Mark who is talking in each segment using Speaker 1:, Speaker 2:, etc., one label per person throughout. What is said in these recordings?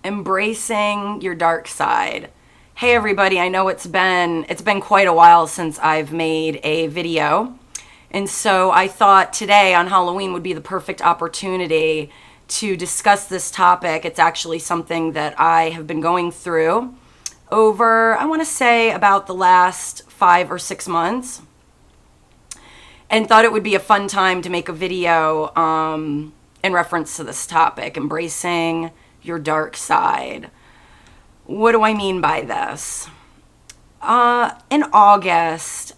Speaker 1: Embracing your dark side. Hey everybody, I know it's been quite a while since I've made a video. And so I thought today on Halloween would be the perfect opportunity to discuss this topic. It's actually something that I have been going through over, I want to say, about the last 5 or 6 months. And thought it would be a fun time to make a video in reference to this topic, embracing your dark side. What do I mean by this? In August,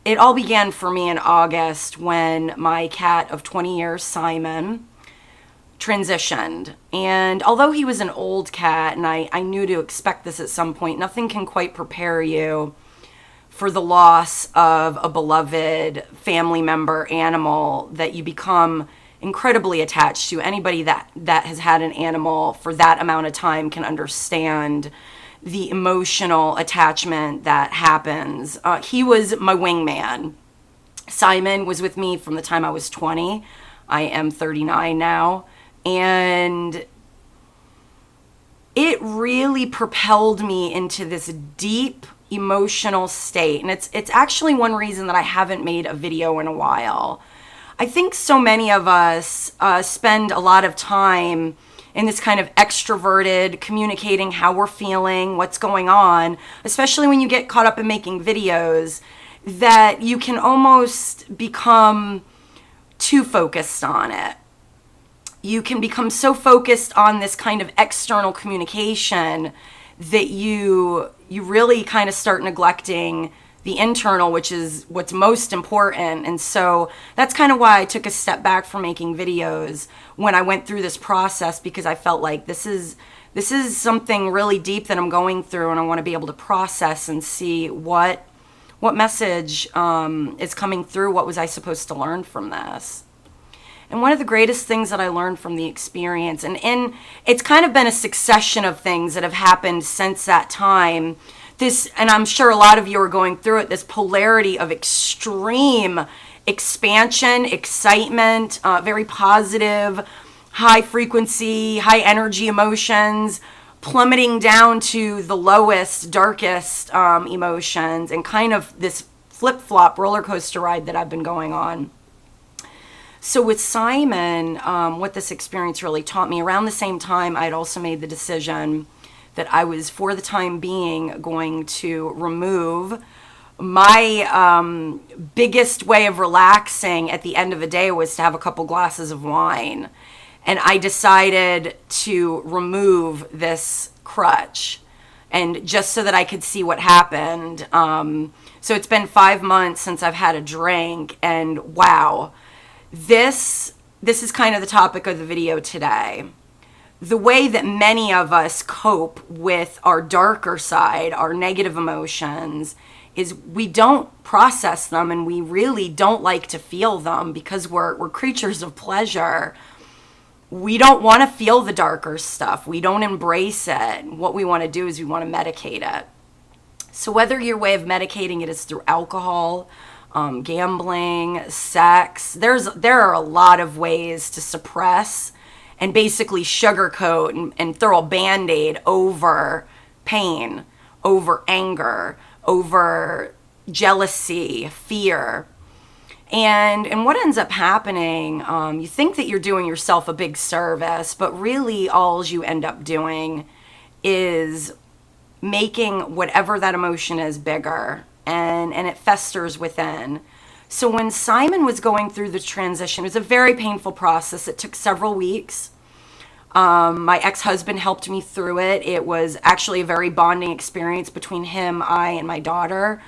Speaker 1: it all began for me in August when my cat of 20 years, Simon, transitioned. And although he was an old cat, and I knew to expect this at some point, nothing can quite prepare you for the loss of a beloved family member animal that you become incredibly attached to. Anybody that has had an animal for that amount of time can understand the emotional attachment that happens. He was my wingman. Simon was with me from the time I was 20. I am 39 now. And it really propelled me into this deep emotional state. And it's actually one reason that I haven't made a video in a while. I think so many of us spend a lot of time in this kind of extroverted, communicating how we're feeling, what's going on, especially when you get caught up in making videos, that you can almost become too focused on it. You can become so focused on this kind of external communication that you really kind of start neglecting the internal, which is what's most important. And so that's kind of why I took a step back from making videos when I went through this process, because I felt like this is something really deep that I'm going through, and I want to be able to process and see what message is coming through. What was I supposed to learn from this? And one of the greatest things that I learned from the experience, and it's kind of been a succession of things that have happened since that time. And I'm sure a lot of you are going through it, this polarity of extreme expansion, excitement, very positive, high frequency, high energy emotions, plummeting down to the lowest, darkest emotions, and kind of this flip-flop roller coaster ride that I've been going on. So with Simon, what this experience really taught me, around the same time, I'd also made the decision that I was, for the time being, going to remove my biggest way of relaxing at the end of the day was to have a couple glasses of wine. And I decided to remove this crutch, and just so that I could see what happened. So it's been 5 months since I've had a drink, and wow, this is kind of the topic of the video today. The way that many of us cope with our darker side, our negative emotions, is we don't process them, and we really don't like to feel them because we're creatures of pleasure. We don't want to feel the darker stuff. We don't embrace it. What we want to do is we want to medicate it. So whether your way of medicating it is through alcohol, gambling, sex, there are a lot of ways to suppress and basically sugarcoat and throw a Band-Aid over pain, over anger, over jealousy, fear. And what ends up happening, you think that you're doing yourself a big service, but really all you end up doing is making whatever that emotion is bigger, and it festers within. So when Simon was going through the transition, it was a very painful process. It took several weeks. My ex-husband helped me through it. It was actually a very bonding experience between him, I, and my daughter.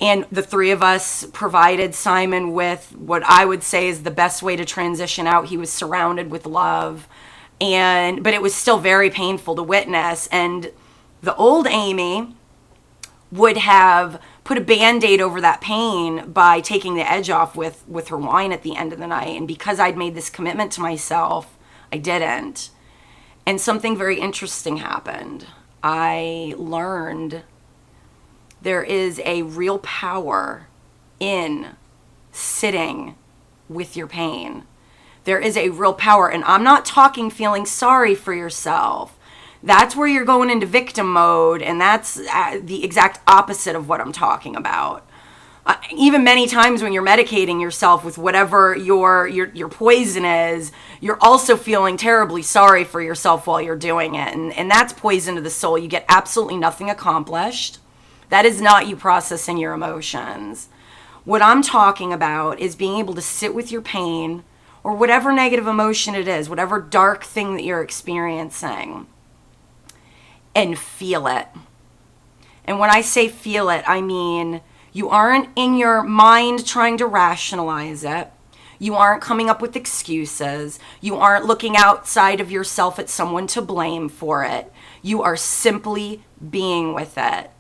Speaker 1: And the three of us provided Simon with what I would say is the best way to transition out. He was surrounded with love, but it was still very painful to witness. And the old Amy would have put a Band-Aid over that pain by taking the edge off with her wine at the end of the night. And because I'd made this commitment to myself, I didn't. And something very interesting happened. I learned there is a real power in sitting with your pain. There is a real power, and I'm not talking feeling sorry for yourself. That's where you're going into victim mode, and that's the exact opposite of what I'm talking about. Even many times when you're medicating yourself with whatever your poison is, you're also feeling terribly sorry for yourself while you're doing it. And that's poison to the soul. You get absolutely nothing accomplished. That is not you processing your emotions. What I'm talking about is being able to sit with your pain or whatever negative emotion it is, whatever dark thing that you're experiencing, and feel it. And when I say feel it, I mean you aren't in your mind trying to rationalize it. You aren't coming up with excuses. You aren't looking outside of yourself at someone to blame for it. You are simply being with it.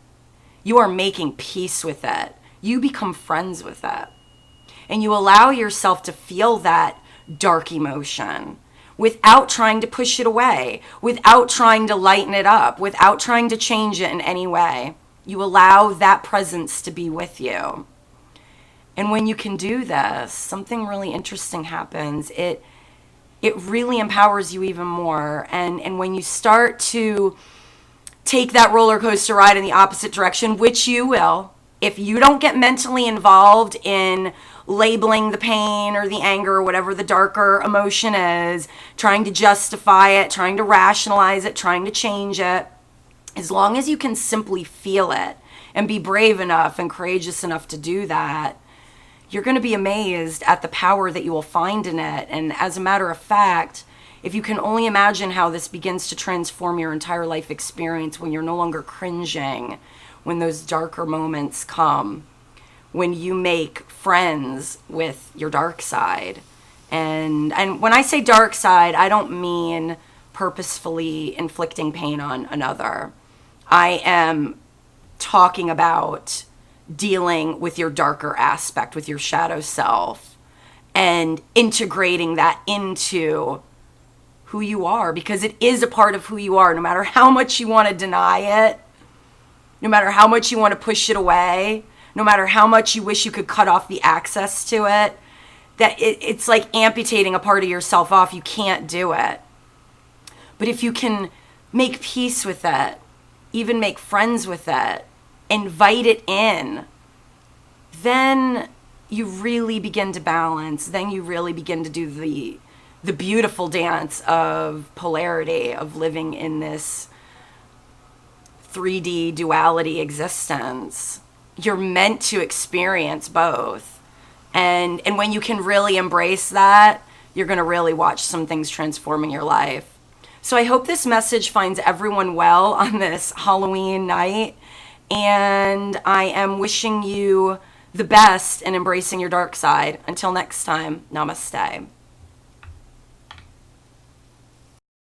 Speaker 1: You are making peace with it. You become friends with it. And you allow yourself to feel that dark emotion without trying to push it away, without trying to lighten it up, without trying to change it in any way. You allow that presence to be with you. And when you can do this, something really interesting happens. It really empowers you even more. And when you start to take that roller coaster ride in the opposite direction, which you will, if you don't get mentally involved in labeling the pain or the anger or whatever the darker emotion is, trying to justify it, trying to rationalize it, trying to change it, as long as you can simply feel it and be brave enough and courageous enough to do that, you're going to be amazed at the power that you will find in it. And as a matter of fact, if you can only imagine how this begins to transform your entire life experience when you're no longer cringing, when those darker moments come, when you make friends with your dark side. And when I say dark side, I don't mean purposefully inflicting pain on another. I am talking about dealing with your darker aspect, with your shadow self, and integrating that into who you are, because it is a part of who you are, no matter how much you want to deny it, no matter how much you want to push it away, no matter how much you wish you could cut off the access to it, that it's like amputating a part of yourself off. You can't do it. But if you can make peace with it, even make friends with it, invite it in, then you really begin to balance. Then you really begin to do the beautiful dance of polarity, of living in this 3D duality existence. You're meant to experience both. And when you can really embrace that, you're going to really watch some things transform in your life. So I hope this message finds everyone well on this Halloween night. And I am wishing you the best in embracing your dark side. Until next time, namaste.